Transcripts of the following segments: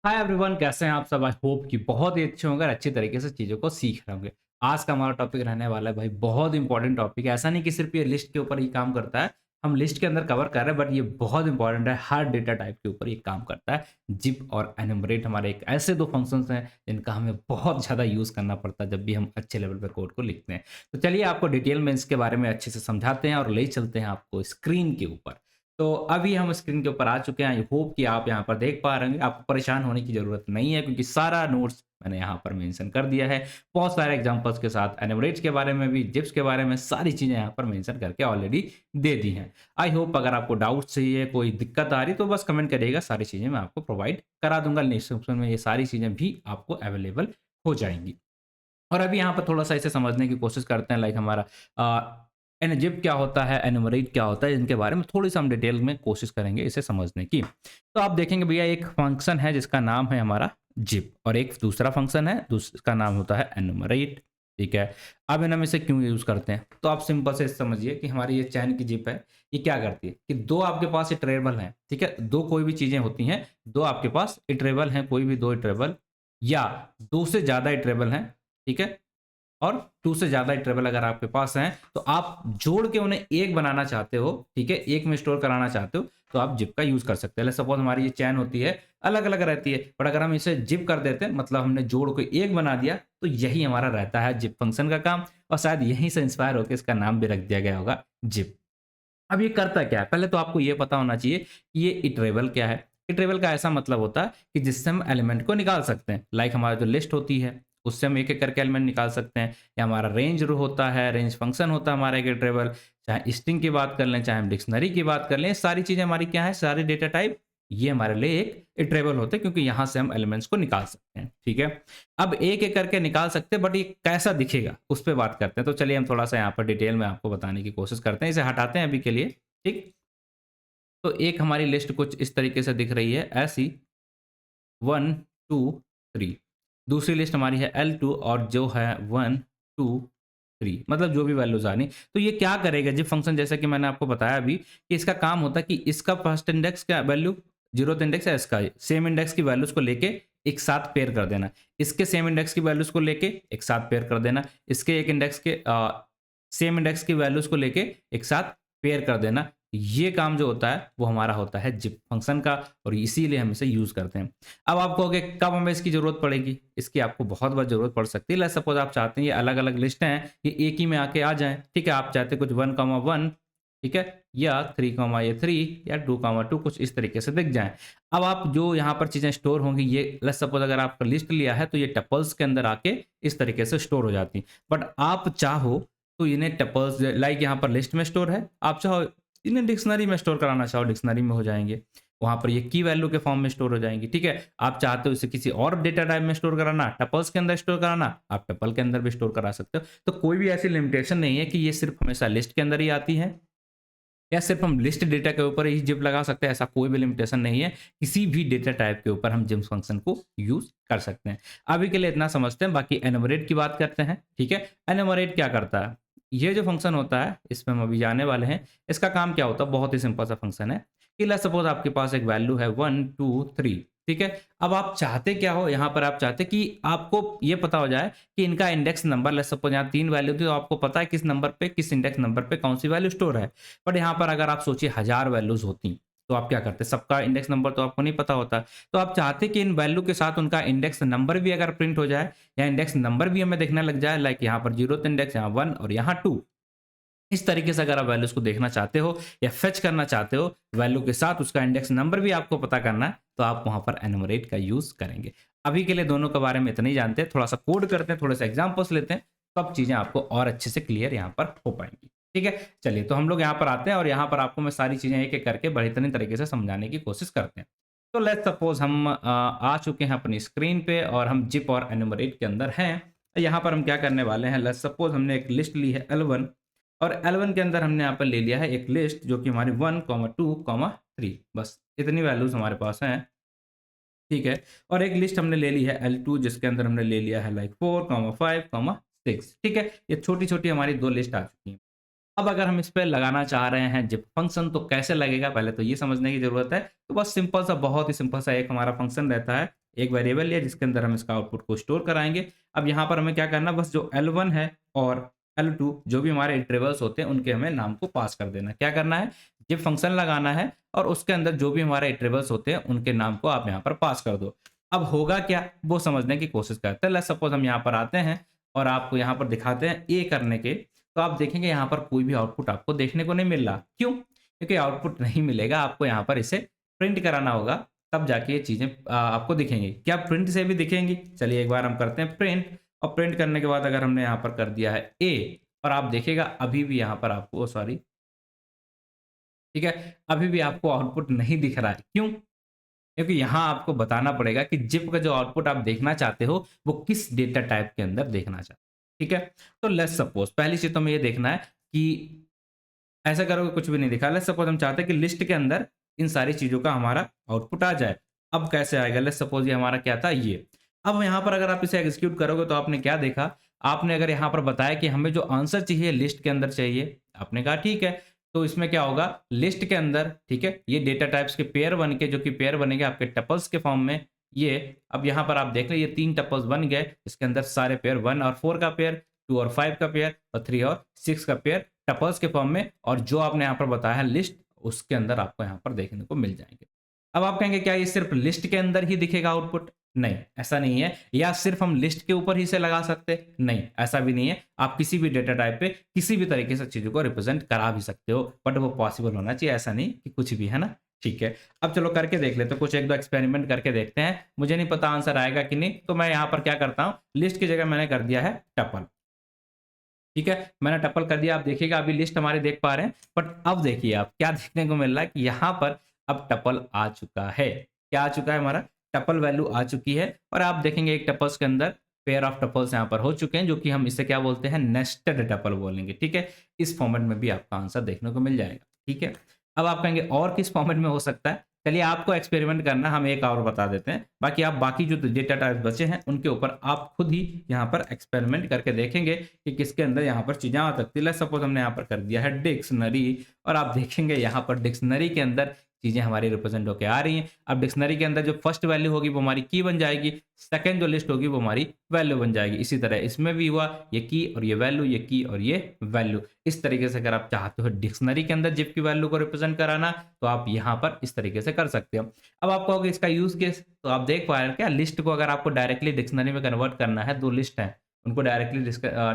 Hi everyone, कैसे हैं आप सब? आई होप कि बहुत ही अच्छे होंगे और अच्छी तरीके से चीज़ों को सीख रहे होंगे। आज का हमारा टॉपिक रहने वाला है भाई, बहुत इंपॉर्टेंट टॉपिक है। ऐसा नहीं कि सिर्फ़ ये लिस्ट के ऊपर ही काम करता है, हम लिस्ट के अंदर कवर कर रहे हैं, बट ये बहुत इंपॉर्टेंट है, हर डेटा टाइप के ऊपर ये काम करता है। ज़िप और एनुमरेट हमारे एक ऐसे 2 फंक्शंस हैं, जिनका हमें बहुत ज़्यादा यूज़ करना पड़ता है, जब भी हम अच्छे लेवल पे कोड को लिखते हैं। तो चलिए आपको डिटेल में इसके बारे में अच्छे से समझाते हैं और ले चलते हैं आपको स्क्रीन के ऊपर। तो अभी हम स्क्रीन के ऊपर आ चुके हैं। आई होप कि आप यहाँ पर देख पा रहे होंगे। आपको परेशान होने की ज़रूरत नहीं है, क्योंकि सारा नोट्स मैंने यहाँ पर मेंशन कर दिया है। बहुत सारे एग्ज़ाम्पल्स के साथ एनुमरेट्स के बारे में भी, ज़िप्स के बारे में सारी चीज़ें यहाँ पर मेंशन करके ऑलरेडी दे दी हैं। आई होप अगर आपको डाउट्स चाहिए, कोई दिक्कत आ रही तो बस कमेंट करिएगा, सारी चीज़ें मैं आपको प्रोवाइड करा दूँगा। डिस्क्रिप्शन में ये सारी चीज़ें भी आपको अवेलेबल हो जाएँगी। और अभी यहाँ पर थोड़ा-सा इसे समझने की कोशिश करते हैं, लाइक हमारा एनजिप क्या होता है, एनुमरेट क्या होता है, इनके बारे में थोड़ी-सी हम डिटेल में कोशिश करेंगे इसे समझने की। तो आप देखेंगे भैया, एक फंक्शन है जिसका नाम है हमारा जिप और एक दूसरा फंक्शन है उसका नाम होता है एनुमरेट, ठीक है? अब इनमें से क्यों यूज़ करते हैं? तो आप सिंपल से समझिए कि हमारी ये चैन की जिप है, ये क्या करती है कि 2 आपके पास इटरेबल हैं, ठीक है? 2 कोई भी चीज़ें होती हैं, 2 आपके पास इटरेबल हैं, कोई भी 2 इटरेबल या 2 से ज़्यादा इटरेबल हैं, ठीक है? और 2 से ज़्यादा इटरेबल अगर आपके पास हैं, तो आप जोड़ के उन्हें एक बनाना चाहते हो, ठीक है? एक में स्टोर कराना चाहते हो, तो आप ज़िप का यूज़ कर सकते हैं। लेट्स सपोज़ हमारी ये चैन होती है, अलग-अलग रहती है, बट अगर हम इसे ज़िप कर देते हैं, मतलब हमने जोड़ को एक बना दिया, तो यही हमारा रहता है ज़िप फ़ंक्शन का काम और शायद यहीं से इंस्पायर होके इसका नाम भी रख दिया गया होगा ज़िप। अब ये करता क्या है? पहले तो आपको ये पता होना चाहिए कि ये इटरेबल क्या है? इटरेबल का ऐसा मतलब होता है कि जिससे हम एलिमेंट को निकाल सकते हैं। लाइक हमारा जो लिस्ट होती है, उससे हम एक-एक करके एलिमेंट निकाल सकते हैं, या हमारा रेंज रो होता है, रेंज फंक्शन होता है हमारा एक इटरेबल, चाहे स्ट्रिंग की बात कर लें, चाहे हम डिक्शनरी की बात कर लें, ये सारी चीज़ें हमारी क्या है? सारे डेटा टाइप ये हमारे लिए एक इटरेबल होते हैं, क्योंकि यहाँ से हम एलिमेंट्स को निकाल सकते हैं, ठीक है? अब एक-एक करके निकाल सकते हैं, बट ये कैसा दिखेगा? उस पे बात करते हैं। तो चलिए हम थोड़ा-सा यहाँ पर डिटेल में आपको बताने की कोशिश करते हैं। इसे हटाते हैं अभी के लिए, ठीक? तो एक हमारी लिस्ट कुछ इस तरीके से दिख रही है, ऐसी 1, 2, 3। दूसरी लिस्ट हमारी है L2 और जो है 1, 2, 3, मतलब जो भी वैल्यूज़ आनी। तो ये क्या करेगा ज़िप फ़ंक्शन, जैसा कि मैंने आपको बताया अभी, कि इसका काम होता है कि इसका फर्स्ट इंडेक्स का वैल्यू 0th इंडेक्स है इसका, सेम इंडेक्स की वैल्यूज़ को लेके एक साथ पेयर कर देना। इसके सेम इंडेक्स की वैल्यूज़ को लेके एक साथ पेयर कर देना। इसके एक इंडेक्स के सेम इंडेक्स की वैल्यूज़ को लेके एक साथ पेयर कर देना। ये काम जो होता है वो हमारा होता है ज़िप फ़ंक्शन का, और इसीलिए हम इसे यूज़ करते हैं। अब आप कहोगे कब हमें इसकी ज़रूरत पड़ेगी? इसकी आपको बहुत बार ज़रूरत पड़ सकती है। लेट्स सपोज़ आप चाहते हैं ये अलग-अलग लिस्टें हैं, ये एक ही में आके आ जाएँ, ठीक है? आप चाहते हैं कुछ 1, 1, ठीक है? या 3, या 2, 2 कुछ इस तरीके से दिख जाएँ। अब आप जो यहाँ पर चीज़ें स्टोर होंगी, ये लेट्स सपोज़ अगर आपने लिस्ट लिया है, तो ये टपल्स के अंदर आके इस तरीके से स्टोर हो जाती हैं। बट आप चाहो तो इन्हें टपल्स लाइक यहाँ पर लिस्ट में स्टोर है, आप चाहो इन्हें डिक्शनरी में स्टोर कराना चाहो, डिक्शनरी में हो जाएँगे। वहाँ पर ये की वैल्यू के फॉर्म में स्टोर हो जाएँगी, ठीक है? आप चाहते हो इसे किसी और डेटा टाइप में स्टोर कराना, टपल्स के अंदर स्टोर कराना, आप टपल के अंदर भी स्टोर करा सकते हो। तो कोई भी ऐसी लिमिटेशन नहीं है कि ये सिर्फ़ हमेशा लिस्ट के अंदर ही आती है, या सिर्फ़ हम लिस्ट डेटा के ऊपर ही ज़िप लगा सकते हैं, ऐसा कोई भी लिमिटेशन नहीं है। किसी भी डेटा टाइप के ऊपर हम ज़िप फ़ंक्शन को यूज़ कर सकते हैं। अभी के लिए इतना समझते हैं, बाकी एनुमरेट की बात करते हैं, ठीक है? एनुमरेट क्या करता है? ये जो फ़ंक्शन होता है, इसमें हम अभी जाने वाले हैं। इसका काम क्या होता है? बहुत ही सिंपल सा फ़ंक्शन है कि लेट्स सपोज़ आपके पास एक वैल्यू है 1, 2, 3, ठीक है? अब आप चाहते क्या हो? यहाँ पर आप चाहते कि आपको ये पता हो जाए कि इनका इंडेक्स नंबर, लेट्स सपोज़ यहाँ 3 वैल्यू थी, तो आपको पता है किस नंबर पे, किस इंडेक्स नंबर पे कौन-सी वैल्यू स्टोर है। बट यहाँ पर अगर आप सोचिए 1000 वैल्यूज़ होती, तो आप क्या करते? सबका इंडेक्स नंबर तो आपको नहीं पता होता। तो आप चाहते कि इन वैल्यू के साथ उनका इंडेक्स नंबर भी अगर प्रिंट हो जाए, या इंडेक्स नंबर भी हमें देखने लग जाए, लाइक यहाँ पर 0th इंडेक्स, यहाँ 1 और यहाँ 2। इस तरीके से अगर आप वैल्यूज़ को देखना चाहते हो या फेच करना चाहते हो, वैल्यू के साथ उसका इंडेक्स नंबर भी आपको पता करना है, तो आप वहाँ पर एनुमरेट का यूज़ करेंगे। अभी के लिए दोनों के बारे में इतना ही जानते हैं, थोड़ा-सा कोड करते हैं, थोड़े-से एग्ज़ाम्पल्स लेते हैं, तब चीज़ें आपको और अच्छे से क्लियर यहाँ पर हो पाएँगी। ठीक है? चलिए, तो हम लोग यहाँ पर आते हैं और यहाँ पर आपको मैं सारी चीज़ें एक-एक करके बेहतरीन तरीके से समझाने की कोशिश करते हैं। तो लेट्स सपोज़ हम आ चुके हैं अपनी स्क्रीन पे और हम ज़िप और एनुमरेट के अंदर हैं। यहाँ पर हम क्या करने वाले हैं, लेट्स सपोज़ हमने एक लिस्ट ली है L1, और L1 के अंदर हमने यहाँ पर ले लिया है एक लिस्ट जो कि हमारी 1, 2, 3, बस इतनी वैल्यूज़ हमारे पास हैं, ठीक है? और एक लिस्ट हमने ले ली है L2 जिसके अंदर हमने ले लिया है लाइक 4, 5, 6, ठीक है? ये छोटी-छोटी हमारी 2 लिस्ट आ चुकी हैं। अब अगर हम इस पे लगाना चाह रहे हैं ज़िप फ़ंक्शन, तो कैसे लगेगा, पहले तो ये समझने की ज़रूरत है। तो बस सिंपल सा, बहुत ही सिंपल सा एक हमारा फ़ंक्शन रहता है, एक वेरिएबल लिया जिसके अंदर हम इसका आउटपुट को स्टोर कराएंगे। अब यहाँ पर हमें क्या करना, बस जो L1 है और L2 जो भी हमारे इंटरवल्स होते हैं उनके हमें नाम को पास कर देना। क्या करना है, जिप फंक्शन लगाना है और उसके अंदर जो भी हमारे इंटरवल्स होते हैं उनके नाम को आप यहाँ पर पास कर दो। अब होगा क्या वो समझने की कोशिश करते हैं। लेट्स सपोज हम यहाँ पर आते हैं और आपको यहाँ पर दिखाते हैं ए करने के, तो आप देखेंगे यहाँ पर कोई भी आउटपुट आपको देखने को नहीं मिल रहा। क्यों? क्योंकि आउटपुट नहीं मिलेगा, आपको यहाँ पर इसे प्रिंट कराना होगा, तब जाके ये चीज़ें आपको दिखेंगी। क्या प्रिंट से भी दिखेंगी? चलिए एक बार हम करते हैं प्रिंट, और प्रिंट करने के बाद अगर हमने यहाँ पर कर दिया है ए, और आप देखिएगा अभी भी यहाँ पर आपको सॉरी, ठीक है, अभी भी आपको आउटपुट नहीं दिख रहा है। क्यों? क्योंकि यहाँ आपको बताना पड़ेगा कि जिप का जो आउटपुट आप देखना चाहते हो वो किस डेटा टाइप के अंदर देखना चाहते हो। ठीक है, तो लेट्स सपोज पहली चीज तो हमें ये देखना है कि ऐसा करोगे कुछ भी नहीं दिखा। लेट्स सपोज हम चाहते हैं कि लिस्ट के अंदर इन सारी चीजों का हमारा आउटपुट आ जाए। अब कैसे आएगा? लेट्स सपोज ये हमारा क्या था, ये। अब यहाँ पर अगर आप इसे एग्जीक्यूट करोगे तो आपने क्या देखा, आपने अगर यहाँ पर बताया कि हमें जो आंसर चाहिए लिस्ट के अंदर चाहिए, आपने कहा ठीक है, तो इसमें क्या होगा, लिस्ट के अंदर, ठीक है, ये डेटा टाइप्स के पेयर बन के, जो कि पेयर बनेंगे आपके टपल्स के फॉर्म में। ये अब यहाँ पर आप देख लें, ये 3 टपल्स बन गए, इसके अंदर सारे पेयर 1 और 4 का पेयर, 2 और 5 का पेयर, और 3 और 6 का पेयर टपल्स के फॉर्म में, और जो आपने यहाँ पर बताया है लिस्ट, उसके अंदर आपको यहाँ पर देखने को मिल जाएंगे। अब आप कहेंगे क्या ये सिर्फ लिस्ट के अंदर ही दिखेगा आउटपुट? नहीं, ऐसा नहीं है। या सिर्फ हम लिस्ट के ऊपर ही से लगा सकते? नहीं, ऐसा भी नहीं है। आप किसी भी डेटा टाइप पे किसी भी तरीके से चीजों को रिप्रेजेंट करा भी सकते हो, बट वो पॉसिबल होना चाहिए, ऐसा नहीं कि कुछ भी, है ना। ठीक है, अब चलो करके देख लेते, कुछ एक दो एक्सपेरिमेंट करके देखते हैं। मुझे नहीं पता आंसर आएगा कि नहीं, तो मैं यहाँ पर क्या करता हूँ, लिस्ट की जगह मैंने कर दिया है टपल। ठीक है, मैंने टपल कर दिया। आप देखिएगा अभी लिस्ट हमारे देख पा रहे हैं, बट अब देखिए आप क्या देखने को मिल रहा है कि यहाँ पर अब टपल आ चुका है। क्या आ चुका है? हमारा टपल वैल्यू आ चुकी है, और आप देखेंगे एक टपल्स के अंदर पेयर ऑफ टपल्स यहाँ पर हो चुके हैं, जो कि हम इसे क्या बोलते हैं, नेस्टेड टपल बोलेंगे। ठीक है, इस फॉर्मेट में भी आपका आंसर देखने को मिल जाएगा। ठीक है, अब आप कहेंगे और किस फॉर्मेट में हो सकता है? चलिए आपको एक्सपेरिमेंट करना, हम एक और बता देते हैं, बाकी आप बाकी जो डेटा टाइप बचे हैं उनके ऊपर आप खुद ही यहाँ पर एक्सपेरिमेंट करके देखेंगे कि किसके अंदर यहाँ पर चीजें आ सकती है। लेट्स सपोज हमने यहाँ पर कर दिया है डिक्शनरी, और आप देखेंगे यहाँ पर डिक्शनरी के अंदर चीजें हमारी रिप्रेजेंट होकर आ रही हैं। अब डिक्शनरी के अंदर जो फर्स्ट वैल्यू होगी वो हमारी की बन जाएगी, सेकंड जो लिस्ट होगी वो हमारी वैल्यू बन जाएगी। इसी तरह इसमें भी हुआ, ये की और ये वैल्यू, ये की और ये वैल्यू। इस तरीके से अगर आप चाहते हो डिक्शनरी के अंदर जिप की वैल्यू को रिप्रेजेंट कराना, तो आप यहाँ पर इस तरीके से कर सकते हो। अब आप कहोगे इसका यूज केस, तो आप देख पा रहे हैं क्या, लिस्ट को अगर आपको डायरेक्टली डिक्शनरी में कन्वर्ट करना है, 2 लिस्ट है उनको डायरेक्टली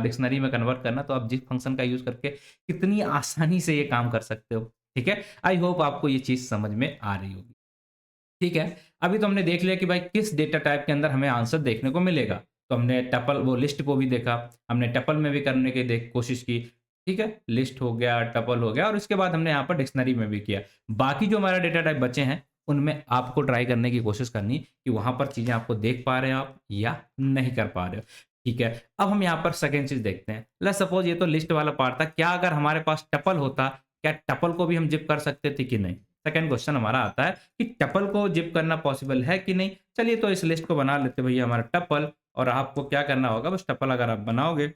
डिक्शनरी में कन्वर्ट करना, तो आप जिप फंक्शन का यूज करके कितनी आसानी से ये काम कर सकते हो। ठीक है, आई होप आपको ये चीज समझ में आ रही होगी। ठीक है, अभी तो हमने देख लिया कि भाई किस डेटा टाइप के अंदर हमें आंसर देखने को मिलेगा। तो हमने टपल वो लिस्ट को भी देखा, हमने टपल में भी करने की कोशिश की। ठीक है, लिस्ट हो गया, टपल हो गया, और उसके बाद हमने यहाँ पर डिक्शनरी में भी किया। बाकी जो हमारा डेटा टाइप बचे हैं उनमें आपको ट्राई करने की कोशिश करनी कि वहां पर चीजें आपको देख पा रहे हो आप या नहीं कर पा रहे हो। ठीक है, अब हम यहाँ पर सेकेंड चीज देखते हैं। लेट्स सपोज ये तो लिस्ट वाला पार्ट था, क्या अगर हमारे पास टपल होता, क्या टपल को भी हम जिप कर सकते थे कि नहीं? सेकंड क्वेश्चन हमारा आता है कि टपल को जिप करना पॉसिबल है कि नहीं। चलिए तो इस लिस्ट को बना लेते भैया हमारा टपल, और आपको क्या करना होगा, बस टपल अगर आप बनाओगे,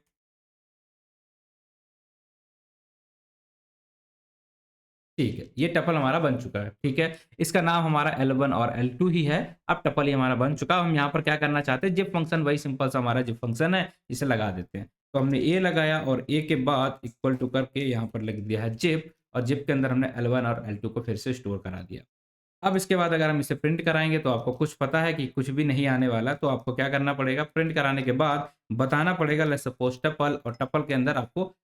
ठीक है, ये टपल हमारा बन चुका है। ठीक है, इसका नाम हमारा L1 और L2 ही है। अब टपल ही हमारा बन चुका है। हम यहाँ पर क्या करना चाहते हैं, जिप फंक्शन, वही सिंपल सा हमारा जिप फंक्शन है, इसे लगा देते हैं। तो हमने ए लगाया और ए के बाद इक्वल टू करके यहाँ पर लिख दिया है जिप, और जिप के अंदर हमने L1 और L2 को फिर से स्टोर करा दिया। अब इसके बाद अगर हम इसे प्रिंट कराएंगे तो आपको कुछ पता है कि कुछ भी नहीं आने वाला, तो आपको क्या करना पड़ेगा, प्रिंट कराने के बाद बताना पड़ेगा लेट्स सपोज टपल, और टपल के अंदर आपको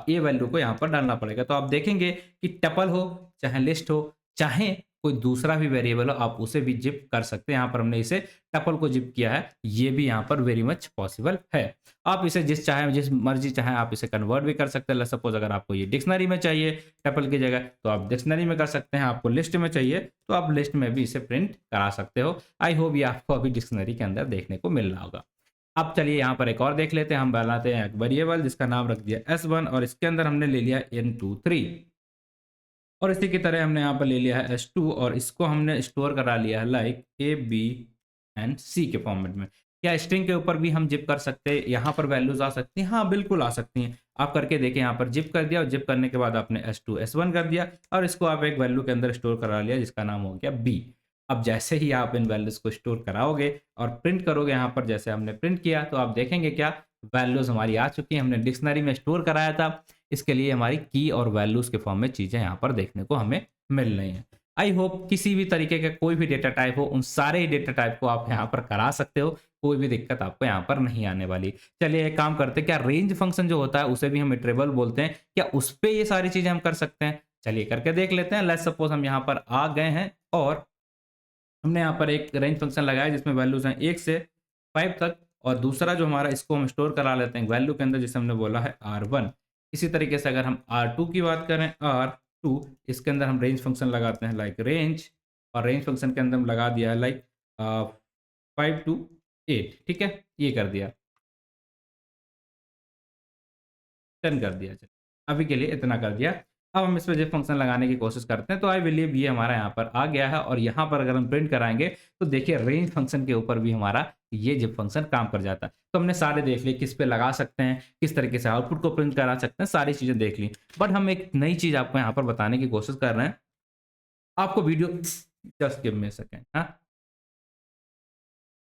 ए वैल्यू को यहाँ पर डालना पड़ेगा। तो आप देखेंगे कि टपल हो चाहे लिस्ट हो चाहे कोई दूसरा भी वेरिएबल हो, आप उसे भी जिप कर सकते हैं। यहाँ पर हमने इसे टपल को जिप किया है, ये भी यहाँ पर वेरी मच पॉसिबल है। आप इसे जिस मर्जी चाहे आप इसे कन्वर्ट भी कर सकते हैं। सपोज अगर आपको ये डिक्शनरी में चाहिए टपल की जगह, तो आप डिक्शनरी में कर सकते हैं। आपको लिस्ट में चाहिए तो आप लिस्ट में भी इसे प्रिंट करा सकते हो। आई होप ये आपको अभी डिक्शनरी के अंदर देखने को मिल रहा होगा। अब चलिए यहाँ पर एक और देख लेते हैं। हम बनाते हैं एक वेरिएबल जिसका नाम रख दिया S1, और इसके अंदर हमने ले लिया N23, और इसी की तरह हमने यहाँ पर ले लिया है S2, और इसको हमने स्टोर करा लिया है like A, B and C के फॉर्मेट में। क्या स्ट्रिंग के ऊपर भी हम जिप कर सकते हैं? यहाँ पर वैल्यूज आ सकती हैं, हाँ बिल्कुल आ सकती हैं। आप करके देखें, यहाँ पर जिप कर दिया, और जिप करने के बाद आपने S2 S1 कर दिया, और इसको आप एक वैल्यू के अंदर स्टोर करा लिया जिसका नाम हो गया B। अब जैसे ही आप इन वैल्यूज़ को स्टोर कराओगे और प्रिंट करोगे यहाँ पर, जैसे हमने प्रिंट किया तो आप देखेंगे क्या वैल्यूज़ हमारी आ चुकी हैं। हमने डिक्शनरी में स्टोर कराया था, इसके लिए हमारी की और वैल्यूज़ के फॉर्म में चीज़ें यहाँ पर देखने को हमें मिल रही हैं। आई होप किसी भी तरीके का कोई भी डेटा टाइप हो, उन सारे ही डेटा टाइप को आप यहाँ पर करा सकते हो, कोई भी दिक्कत आपको यहाँ पर नहीं आने वाली। चलिए एक काम करते हैं, क्या रेंज फंक्शन जो होता है उसे भी हम इटरेबल बोलते हैं, क्या उस पे ये सारी चीज़ें हम कर सकते हैं? चलिए करके देख लेते हैं। लेट्स सपोज़ हम यहाँ पर आ गए हैं और हमने यहाँ पर एक रेंज फंक्शन लगाया जिसमें वैल्यूज़ हैं 1 से 5 तक, और दूसरा जो हमारा इसको हम स्टोर करा लेते हैं वैल्यू के अंदर, जिसे हमने बोला है R1। इसी तरीके से अगर हम R2 की बात करें, R2 इसके अंदर हम रेंज फंक्शन लगाते हैं लाइक रेंज, और रेंज फंक्शन के अंदर हम लगा दिया है लाइक 5 टू 8, ठीक है? ये कर दिया, 10 कर दिया। चलिए, अभी के लिए इतना कर दिया। अब हम इस पे जिप फंक्शन लगाने की कोशिश करते हैं, तो आई बिलीव ये हमारा यहाँ पर आ गया है, और यहाँ पर अगर हम प्रिंट कराएँगे, तो देखिए रेंज फंक्शन के ऊपर भी हमारा ये जिप फंक्शन काम कर जाता है। तो हमने सारे देख लिए, किस पे लगा सकते हैं, किस तरीके से आउटपुट को प्रिंट करा सकते हैं, सारी चीज़ें देख ली। बट हम एक नई चीज़ आपको यहाँ पर बताने की कोशिश कर रहे हैं। आपको video just give me a second, हाँ?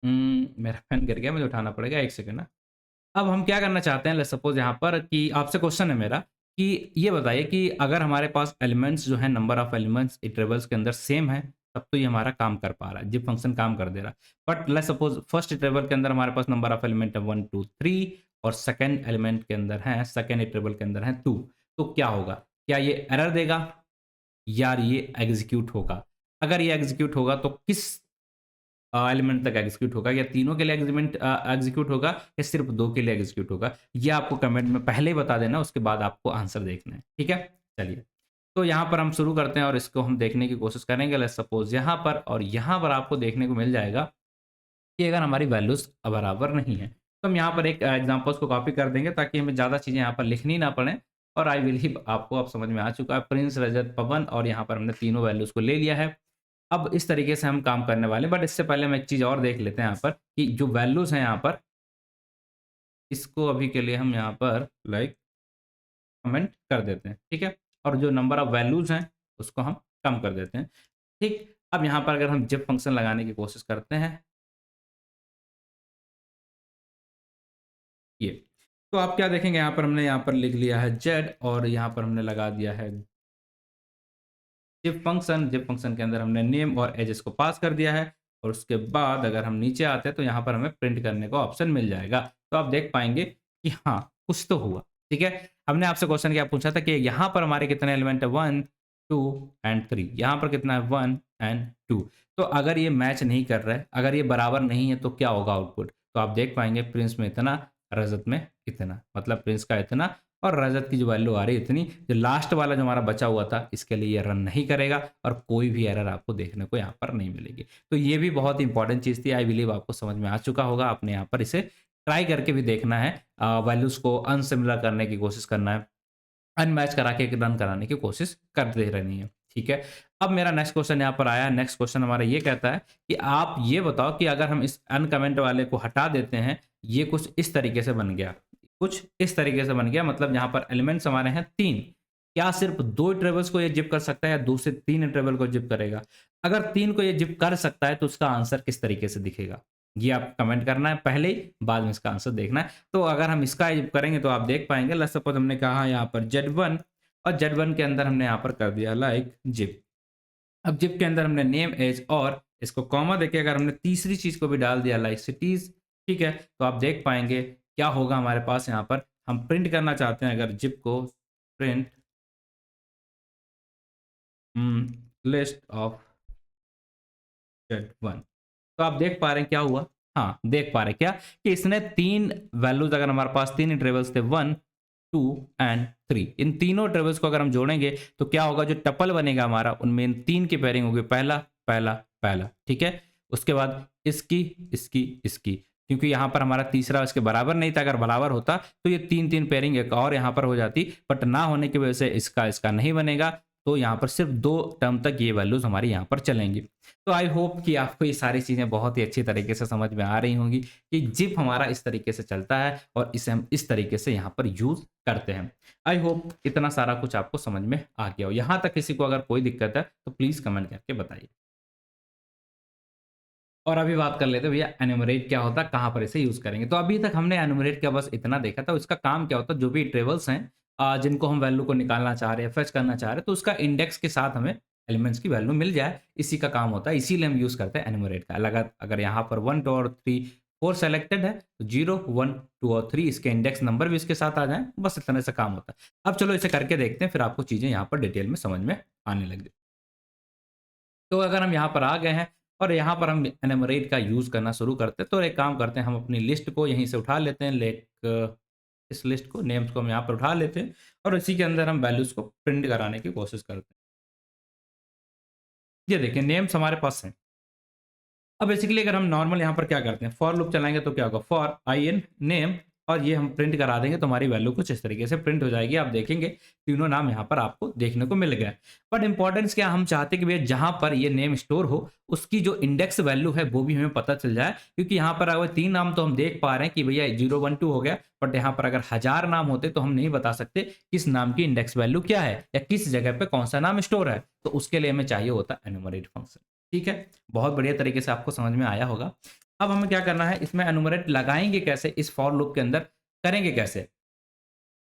मेरा पेन गिर गया, मुझे उठाना पड़ेगा, 1 सेकंड ना। अब हम क्या करना चाहते हैं, लेट्स सपोज़ यहाँ पर कि आपसे क्वेश्चन है मेरा कि ये बताइए कि अगर हमारे पास एलिमेंट्स जो हैं, नंबर ऑफ एलिमेंट्स इटरेबल्स के अंदर सेम है, तब तो ये हमारा काम कर पा रहा है, जिप फंक्शन काम कर दे रहा है। But let's suppose first iterable के अंदर हमारे पास नंबर ऑफ एलिमेंट है 1, 2, 3, और सेकंड एलिमेंट के अंदर है, सेकंड इटरेबल के अंदर है 2। तो क्या होगा? क्या ये एरर देगा या ये एग्ज़ीक्यूट होगा? अगर ये एग्ज़ीक्यूट होगा तो किस एलिमेंट तक एग्जीक्यूट होगा, या तीनों के लिए एग्जीक्यूट होगा, या सिर्फ 2 के लिए एग्जीक्यूट होगा? ये आपको कमेंट में पहले ही बता देना, उसके बाद आपको आंसर देखना है, ठीक है? चलिए, तो यहाँ पर हम शुरू करते हैं और इसको हम देखने की कोशिश करेंगे। लेट्स सपोज़ यहाँ पर और यहाँ पर आपको देखने को मिल जाएगा कि अगर हमारी वैल्यूज़ बराबर नहीं है, तो हम यहाँ पर एक एग्ज़ाम्पल्स को कॉपी कर देंगे ताकि हमें ज़्यादा चीज़ें यहाँ पर लिखनी ना पड़े, और आई बिलीव आपको अब समझ में आ चुका है। प्रिंस, रजत, पवन, और यहाँ पर हमने तीनों वैल्यूज़ को ले लिया है। अब इस तरीके से हम काम करने वाले हैं, बट इससे पहले हम एक चीज़ और देख लेते हैं यहाँ पर कि जो वैल्यूज़ हैं यहाँ पर, इसको अभी के लिए हम यहाँ पर लाइक कमेंट कर देते हैं, ठीक है? और जो नंबर ऑफ वैल्यूज़ हैं, उसको हम कम कर देते हैं, ठीक? अब यहाँ पर अगर हम जिप फंक्शन लगाने की कोशिश करते हैं, ये, तो आप क्या देखेंगे, यहाँ पर हमने यहाँ पर लिख लिया है जेड, और यहाँ पर हमने लगा दिया है जिप फंक्शन के अंदर हमने नेम और एजेस को पास कर दिया है, और उसके बाद अगर हम नीचे आते हैं तो यहाँ पर हमें प्रिंट करने का ऑप्शन मिल जाएगा। तो आप देख पाएँगे कि हाँ, कुछ तो हुआ, ठीक है? हमने आपसे क्वेश्चन क्या पूछा था कि यहाँ पर हमारे कितने एलिमेंट है, 1, 2 एंड 3, यहाँ पर कितना है, 1 एंड 2। तो अगर ये मैच नहीं कर रहा है, अगर ये बराबर नहीं है, तो क्या होगा आउटपुट? तो आप देख पाएँगे प्रिंस में इतना, रजत में इतना, मतलब प्रिंस का इतना और रजत की जो वैल्यू आ रही है इतनी। जो लास्ट वाला जो हमारा बचा हुआ था, इसके लिए ये रन नहीं करेगा, और कोई भी एरर आपको देखने को यहाँ पर नहीं मिलेगी। तो ये भी बहुत इंपॉर्टेंट चीज़ थी, आई बिलीव आपको समझ में आ चुका होगा। आपने यहाँ पर इसे ट्राई करके भी देखना है, वैल्यूज़ को अनसिमिलर करने की कोशिश करना है, अनमैच करा के रन कराने की कोशिश करते रहनी है, ठीक है? अब मेरा नेक्स्ट क्वेश्चन यहाँ पर आया, नेक्स्ट क्वेश्चन हमारा ये कहता है कि आप ये बताओ कि अगर हम इस अनकमेंट वाले को हटा देते हैं, ये कुछ इस तरीके से बन गया, कुछ इस तरीके से बन गया, मतलब यहाँ पर एलिमेंट्स हमारे हैं 3, क्या सिर्फ 2 ट्रेबल्स को ये ज़िप कर सकता है, या 2 से 3 ट्रेबल को ज़िप करेगा? अगर 3 को ये ज़िप कर सकता है, तो उसका आंसर किस तरीके से दिखेगा? ये आप कमेंट करना है पहले ही, बाद में इसका आंसर देखना है। तो अगर हम इसका ज़िप करेंगे तो आप देख पाएँगे, लेट्स सपोज़ हमने कहा यहाँ पर Z1, और Z1 के अंदर हमने यहाँ पर कर दिया लाइक ज़िप। अब ज़िप के अंदर हमने नेम, एज और इसको कॉमा देके अगर हमने तीसरी चीज़ को भी डाल दिया लाइक सिटीज़, ठीक है? तो आप देख पाएँगे क्या होगा हमारे पास यहाँ पर। हम प्रिंट करना चाहते हैं अगर ज़िप को, प्रिंट लिस्ट ऑफ Z1, तो आप देख पा रहे हैं क्या हुआ? हाँ, देख पा रहे हैं क्या कि इसने 3 वैल्यूज़, अगर हमारे पास 3 इंटरवल्स थे 1, 2 एंड 3, इन तीनों इंटरवल्स को अगर हम जोड़ेंगे तो क्या होगा, जो टपल बनेगा हमारा, उनमें इन 3 की पेयरिंग होगी, पहला, पहला, पहला, ठीक है? उसके बाद इसकी, इसकी, इसकी, क्योंकि यहाँ पर हमारा तीसरा इसके बराबर नहीं था, अगर बराबर होता तो ये 3-3 पेयरिंग एक और यहाँ पर हो जाती, बट ना होने की वजह से इसका, इसका नहीं बनेगा, तो यहाँ पर सिर्फ 2 टर्म तक ये वैल्यूज़ हमारी यहाँ पर चलेंगी। तो आई होप कि आपको ये सारी चीज़ें बहुत ही अच्छी तरीके से समझ में आ रही होंगी कि ज़िप हमारा इस तरीके से चलता है, और इसे हम इस तरीके से यहाँ पर यूज़ करते हैं। आई होप इतना सारा कुछ आपको समझ में आ गया हो। यहाँ तक किसी को अगर कोई दिक्कत है तो प्लीज़ कमेंट करके बताइए। और अभी बात कर लेते हैं भैया एनुमरेट क्या होता है, कहाँ पर इसे यूज़ करेंगे। तो अभी तक हमने एनुमरेट का बस इतना देखा था, उसका काम क्या होता है, जो भी टेबल्स हैं जिनको हम वैल्यू को निकालना चाह रहे हैं, फेच करना चाह रहे हैं, तो उसका इंडेक्स के साथ हमें एलिमेंट्स की वैल्यू मिल जाए, इसी का काम होता है। इसीलिए हम यूज़ करते हैं एनुमरेट का। अगर अगर यहाँ पर 1, 2 और 3, 4 सेलेक्टेड है, तो 0, 1, 2 और 3 इसके इंडेक्स नंबर भी इसके साथ आ जाएँ, बस इतने से काम होता है। अब चलो इसे करके देखते हैं, फिर आपको चीज़ें यहाँ पर डिटेल में समझ में आने लग तो अगर हम यहाँ पर आ गए हैं और यहाँ पर हम एनुमरेट का यूज़ करना शुरू करते हैं, तो एक काम करते हैं, हम अपनी लिस्ट को यहीं से उठा लेते हैं। इस लिस्ट को, नेम्स को हम यहाँ पर उठा लेते हैं और इसी के अंदर हम वैल्यूज़ को प्रिंट कराने की कोशिश करते हैं। ये देखिए नेम्स हमारे पास हैं। अब बेसिकली अगर हम नॉर्मल यहाँ पर क्या करते हैं, फॉर लूप चलाएँगे तो क्या होगा, फॉर आई इन नेम और ये हम प्रिंट करा देंगे तो हमारी वैल्यू कुछ इस तरीके से प्रिंट हो जाएगी। आप देखेंगे तीनों नाम यहाँ पर आपको देखने को मिल गए। बट इम्पोर्टेंस क्या, हम चाहते हैं कि भैया जहाँ पर ये नेम स्टोर हो, उसकी जो इंडेक्स वैल्यू है वो भी हमें पता चल जाए। क्योंकि यहाँ पर अगर 3 नाम तो हम देख पा रहे हैं कि भैया 0, 1, 2 हो गया, बट यहाँ पर अगर 1000 नाम होते तो हम नहीं बता सकते किस नाम की इंडेक्स वैल्यू क्या है या किस जगह पे कौन-सा नाम स्टोर है। तो उसके लिए हमें चाहिए होता है एनुमरेट फंक्शन। ठीक है? बहुत बढ़िया तरीके से आपको समझ में आया होगा। अब हमें क्या करना है, इसमें एनुमरेट लगाएँगे कैसे, इस फॉर लूप के अंदर करेंगे कैसे?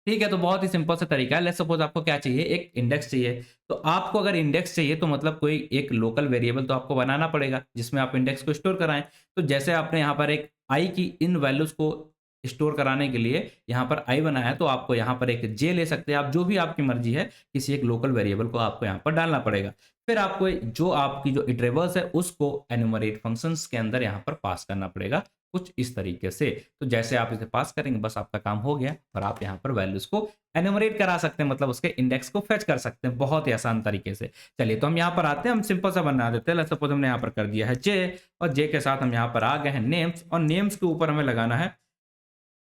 ठीक है, तो बहुत ही सिंपल सा तरीका है। लेट्स सपोज़ आपको क्या चाहिए, एक इंडेक्स चाहिए। तो आपको अगर इंडेक्स चाहिए तो मतलब कोई एक लोकल वेरिएबल तो आपको बनाना पड़ेगा, जिसमें आप इंडेक्स को स्टोर कराएँ। तो जैसे आपने यहाँ पर एक आई की इन वैल्यूज़ को स्टोर कराने के लिए यहाँ पर आई बनाया है, तो आपको यहाँ पर एक जे ले सकते हैं आप, जो भी आपकी मर्ज़ी है, किसी एक लोकल वेरिएबल को आपको यहाँ पर डालना पड़ेगा। फिर आपको जो आपकी जो इटरेबल्स है, उसको एनुमरेट फंक्शंस के अंदर यहाँ पर पास करना पड़ेगा, कुछ इस तरीके से। तो जैसे आप इसे पास करेंगे, बस आपका काम हो गया और आप यहाँ पर वैल्यूज़ को एनुमरेट करा सकते हैं, मतलब उसके इंडेक्स को फेच कर सकते हैं बहुत ही आसान तरीके से। चलिए तो हम यहाँ पर आते हैं, हम सिंपल सा बना देते हैं। लेट्स सपोज़ हमने यहाँ पर कर दिया है जे और जे के साथ हम यहाँ पर आ गए हैं नेम्स और नेम्स के ऊपर हमें लगाना है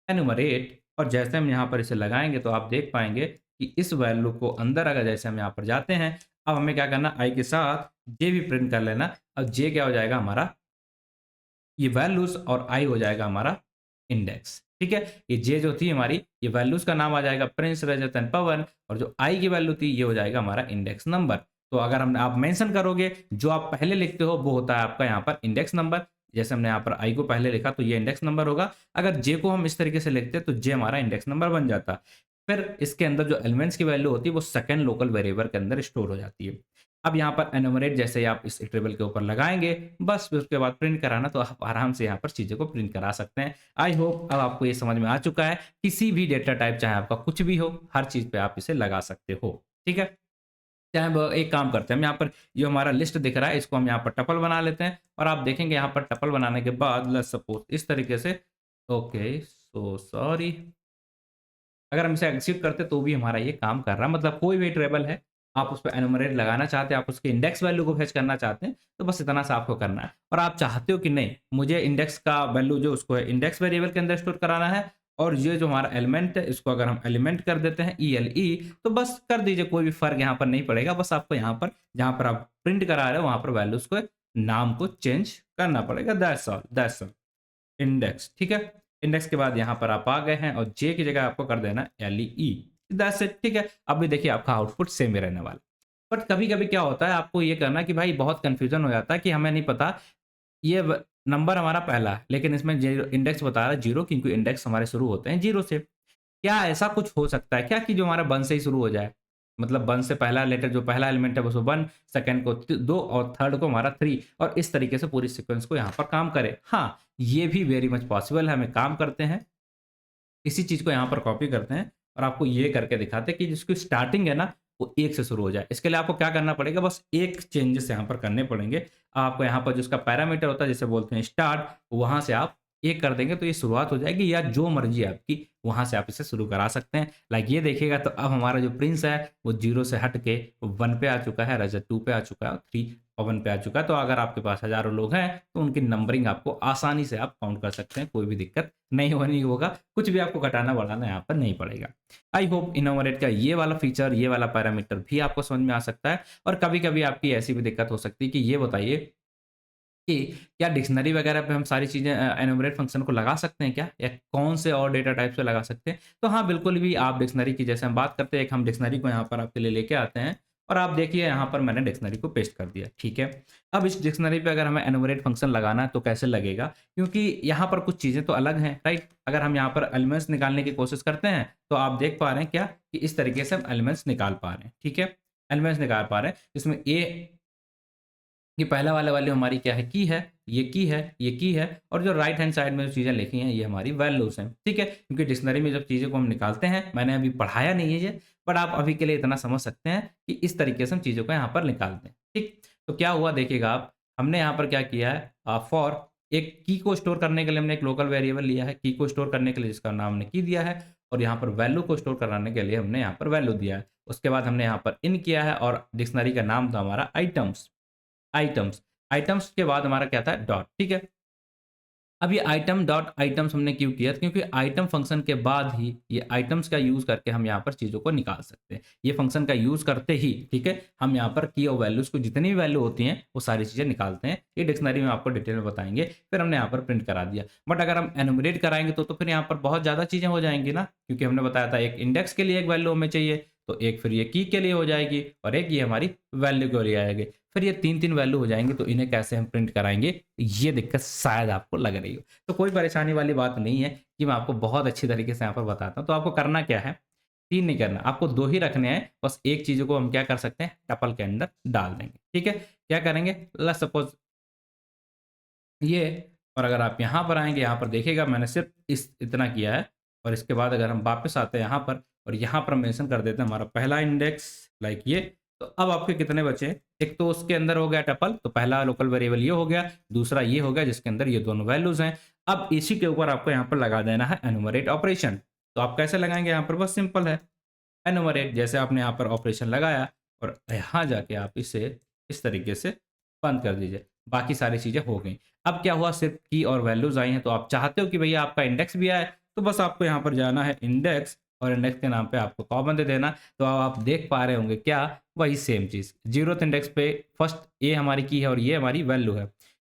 एनुमरेट और जैसे हम यहाँ पर इसे लगाएँगे तो आप देख पाएँगे कि इस वैल्यू को अंदर अगर जैसे हम यहाँ पर जाते हैं, अब हमें क्या करना, आई के साथ जे भी प्रिंट कर लेना। अब जे क्या हो जाएगा हमारा, ये वैल्यूज़ और आई हो जाएगा हमारा इंडेक्स, ठीक है? ये जे जो थी हमारी, ये वैल्यूज़ का नाम आ जाएगा प्रिंस, रजत एंड पवन और जो आई की वैल्यू थी, ये हो जाएगा हमारा इंडेक्स नंबर। तो अगर हम आप मेंशन करोगे, जो आप पहले लिखते हो, वो होता है आपका यहाँ पर इंडेक्स नंबर। जैसे हमने यहाँ पर आई को पहले लिखा, तो ये इंडेक्स नंबर होगा। अगर जे को हम इस तरीके से लिखते, तो जे हमारा इंडेक्स नंबर बन जाता। फिर इसके अंदर जो एलिमेंट्स की वैल्यू होती है, वो सेकंड लोकल वेरिएबल के अंदर स्टोर हो जाती है। अब यहाँ पर एनुमरेट जैसे ही आप इस टेबल के ऊपर लगाएँगे, बस फिर उसके बाद प्रिंट कराना, तो आप आराम से यहाँ पर चीज़ों को प्रिंट करा सकते हैं। आई होप अब आपको ये समझ में आ चुका है। किसी भी डेटा टाइप चाहे आपका कुछ भी हो, हर चीज़ पे आप इसे लगा सकते हो। ठीक है? चाहे ब एक काम करते हैं, हम यहाँ पर जो हमारा लिस्ट दिख रहा है, इसको हम यहाँ पर टपल बना लेते हैं और आप देखेंगे यहाँ पर टपल बनाने के बाद लेट्स सपोज़ इस तरीके से ओके, सो सॉरी। अगर हम इसे एग्ज़ीक्यूट करते तो भी हमारा ये काम कर रहा है, मतलब कोई भी ट्रेबल है, आप उस पे एनुमरेट लगाना चाहते हैं, आप उसके इंडेक्स वैल्यू को फेच करना चाहते हैं, तो बस इतना सा आपको करना है। और आप चाहते हो कि नहीं, मुझे इंडेक्स का वैल्यू जो उसको है इंडेक्स वेरिएबल के अंदर स्टोर कराना है और ये जो हमारा एलिमेंट है, इसको अगर हम एलिमेंट कर देते हैं ELE, तो बस कर दीजिए, कोई भी फ़र्क यहाँ पर नहीं पड़ेगा। बस आपको यहाँ पर जहाँ पर आप प्रिंट करा रहे हो, वहाँ पर वैल्यूज़ को नाम को चेंज करना पड़ेगा। That's all. इंडेक्स, ठीक है? इंडेक्स के बाद यहाँ पर आप आ गए हैं और जे की जगह आपको कर देना LEE, दैट्स इट, ठीक है? अब भी देखिए आपका आउटपुट सेम ही रहने वाला है। बट कभी-कभी क्या होता है, आपको ये करना कि भाई बहुत कन्फ्यूज़न हो जाता है कि हमें नहीं पता ये व नंबर हमारा पहला है, लेकिन इसमें ज़ीरो इंडेक्स बता रहा है 0, क्योंकि इंडेक्स हमारे शुरू होते हैं 0 से। क्या ऐसा कुछ हो सकता है क्या कि जो हमारा 1 से ही शुरू हो जाए? मतलब 1 से पहला लेटर जो पहला एलिमेंट है, वो 1, सेकंड को 2 और थर्ड को हमारा 3 और इस तरीके से पूरी सीक्वेंस को यहाँ पर काम करे। हाँ, ये भी वेरी मच पॉसिबल है, हम एक काम करते हैं, इसी चीज़ को यहाँ पर कॉपी करते हैं और आपको ये करके दिखाते हैं कि जिसकी स्टार्टिंग है ना, वो 1 से शुरू हो जाए। इसके लिए आपको क्या करना पड़ेगा, बस एक चेंजेस यहाँ पर करने पड़ेंगे। आपको यहाँ पर जो उसका पैरामीटर होता है, जिसे बोलते हैं स्टार्ट, वहाँ से आप 1 कर देंगे तो ये शुरुआत हो जाएगी, या जो मर्ज़ी आपकी, वहाँ से आप इसे शुरू करा सकते हैं। लाइक ये देखिएगा तो अब हमारा जो प्रिंस है, वो 0 से हट के 1 पे आ चुका है, रजत 2 पे आ चुका है और 3 और 1 पे आ चुका है। तो अगर आपके पास हज़ारों लोग हैं, तो उनकी नंबरिंग आपको आसानी से आप काउंट कर सकते हैं, कोई भी दिक्कत नहीं होगा। कुछ भी आपको घटाना-बढ़ाना यहाँ पर नहीं पड़ेगा। आई होप इनोमरेट का ये वाला फीचर, ये वाला पैरामीटर भी आपको समझ में आ सकता है। और कभी-कभी आपकी ऐसी भी दिक्कत हो सकती है कि ये बताइए कि क्या डिक्शनरी वगैरह पे हम सारी चीज़ें एनुमरेट फंक्शन को लगा सकते हैं क्या? या कौन से और डेटा टाइप से लगा सकते हैं? तो हाँ, बिल्कुल भी आप डिक्शनरी की जैसे हम बात करते हैं, एक हम डिक्शनरी को यहाँ पर आपके लिए लेके आते हैं और आप देखिए यहाँ पर मैंने डिक्शनरी को पेस्ट कर दिया, ठीक है। अब इस डिक्शनरी पे अगर हमें एनुमरेट फंक्शन लगाना है तो कैसे लगेगा? क्योंकि यहाँ पर कुछ चीज़ें तो अलग हैं, राइट? अगर हम यहाँ पर एलिमेंट्स निकालने की कोशिश करते हैं, तो आप देख पा रहे हैं क्या कि इस तरीके से हम एलिमेंट्स निकाल पा रहे हैं, ठीक है? एलिमेंट्स निकाल पा रहे हैं, जिसमें ये पहला वाला वैल्यू हमारी क्या है? की है, ये की है, ये की है और जो राइट हैंड साइड में जो चीज़ें लिखी हैं, ये हमारी वैल्यूज़ हैं, ठीक है? क्योंकि डिक्शनरी में जब चीज़ों को हम निकालते हैं, मैंने अभी पढ़ाया नहीं है ये, बट आप अभी के लिए इतना समझ सकते हैं कि इस तरीके से हम चीज़ों को यहाँ पर निकालते हैं, ठीक? तो क्या हुआ देखिएगा आप, हमने यहाँ पर क्या किया है फॉर एक की को स्टोर करने के लिए हमने एक लोकल वेरिएबल लिया है, की को स्टोर करने के लिए जिसका नाम हमने की दिया है और यहाँ पर वैल्यू को स्टोर कराने के लिए हमने यहाँ पर वैल्यू दिया है। उसके बाद हमने यहाँ पर इन किया है और डिक्शनरी का नाम था हमारा आइटम्स। आइटम्स, आइटम्स के बाद हमारा क्या था डॉट, ठीक है? अब ये आइटम डॉट आइटम्स हमने क्यों किया? क्योंकि आइटम फंक्शन के बाद ही ये आइटम्स का यूज़ करके हम यहाँ पर चीज़ों को निकाल सकते हैं। ये फंक्शन का यूज़ करते ही, ठीक है, हम यहाँ पर की और वैल्यूज़ को जितनी भी वैल्यू होती हैं, वो सारी चीज़ें निकालते हैं। ये डिक्शनरी में आपको डिटेल में बताएँगे, फिर हमने यहाँ पर प्रिंट करा दिया। बट अगर हम एनुमरेट कराएँगे तो फिर यहाँ पर बहुत ज़्यादा चीज़ें हो जाएँगी ना, क्योंकि हमने बताया था एक इंडेक्स के लिए एक वैल्यू हमें चाहिए, तो एक फिर ये की के लिए हो जाएगी और एक ये हमारी वैल्यू के लिए आएगी। फिर ये 3-3 वैल्यू हो जाएँगी, तो इन्हें कैसे हम प्रिंट कराएँगे? ये दिक्कत शायद आपको लग रही हो। तो कोई परेशानी वाली बात नहीं है कि मैं आपको बहुत अच्छी तरीके से यहाँ पर बताता हूँ। तो आपको करना क्या है? 3 नहीं करना, आपको 2 ही रखने हैं। बस एक चीज़ों को हम क्या कर सकते हैं? टपल के अंदर डाल देंगे, ठीक है? क्या करेंगे? लेट्स सपोज़ ये और अगर आप यहाँ पर आएँगे, यहाँ पर देखिएगा मैंने सिर्फ़ इस इतना किया है और इसके बाद अगर हम वापस आते हैं यहाँ पर और यहाँ पर मेंशन कर देते हैं हमारा पहला इंडेक्स लाइक ये, तो अब आपके कितने बचे? एक तो उसके अंदर हो गया टपल, तो पहला लोकल वेरिएबल ये हो गया, दूसरा ये हो गया जिसके अंदर ये दोनों वैल्यूज़ हैं। अब इसी के ऊपर आपको यहाँ पर लगा देना है एनुमरेट ऑपरेशन। तो आप कैसे लगाएँगे यहाँ पर? बस सिंपल है, एनुमरेट जैसे आपने यहाँ पर ऑपरेशन लगाया और यहाँ जाके आप इसे इस तरीके से बंद कर दीजिए। बाकी सारी चीज़ें हो गई। अब क्या हुआ सिर्फ़ की और वैल्यूज़ आई हैं, तो आप चाहते हो कि भैया आपका इंडेक्स भी आए, तो बस आपको यहाँ पर जाना है इंडेक्स और इंडेक्स के नाम पे आपको कॉमा दे देना। तो अब आप देख पा रहे होंगे क्या? वही सेम चीज़। 0th इंडेक्स पे फर्स्ट ये हमारी की है और ये हमारी वैल्यू है।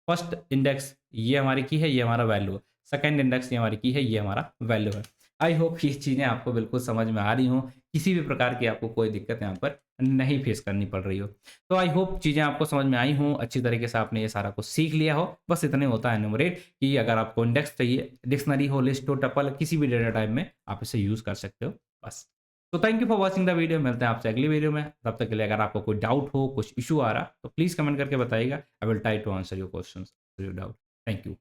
फर्स्ट इंडेक्स ये हमारी की है, ये हमारा वैल्यू है। सेकंड इंडेक्स ये हमारी की है, ये हमारा वैल्यू है। आई होप ये चीज़ें आपको बिल्कुल समझ में आ रही हों। किसी भी प्रकार की आपको कोई दिक्कत यहाँ पर नहीं फेस करनी पड़ रही हो। तो आई होप चीज़ें आपको समझ में आई हों, अच्छी तरीके से आपने ये सारा कुछ सीख लिया हो। बस इतने होता है एनुमरेट कि अगर आपको इंडेक्स चाहिए, डिक्शनरी हो, लिस्ट हो, टपल किसी भी डेटा टाइप में आप इसे यूज़ कर सकते हो, बस। तो thank you for watching the video. मिलते हैं आपसे अगली वीडियो में। तब तक के लिए अगर आपको कोई डाउट हो, कुछ इश्यू आ रहा, तो प्लीज़ कमेंट करके बताइएगा। I will try to answer your questions, your doubt. Thank you.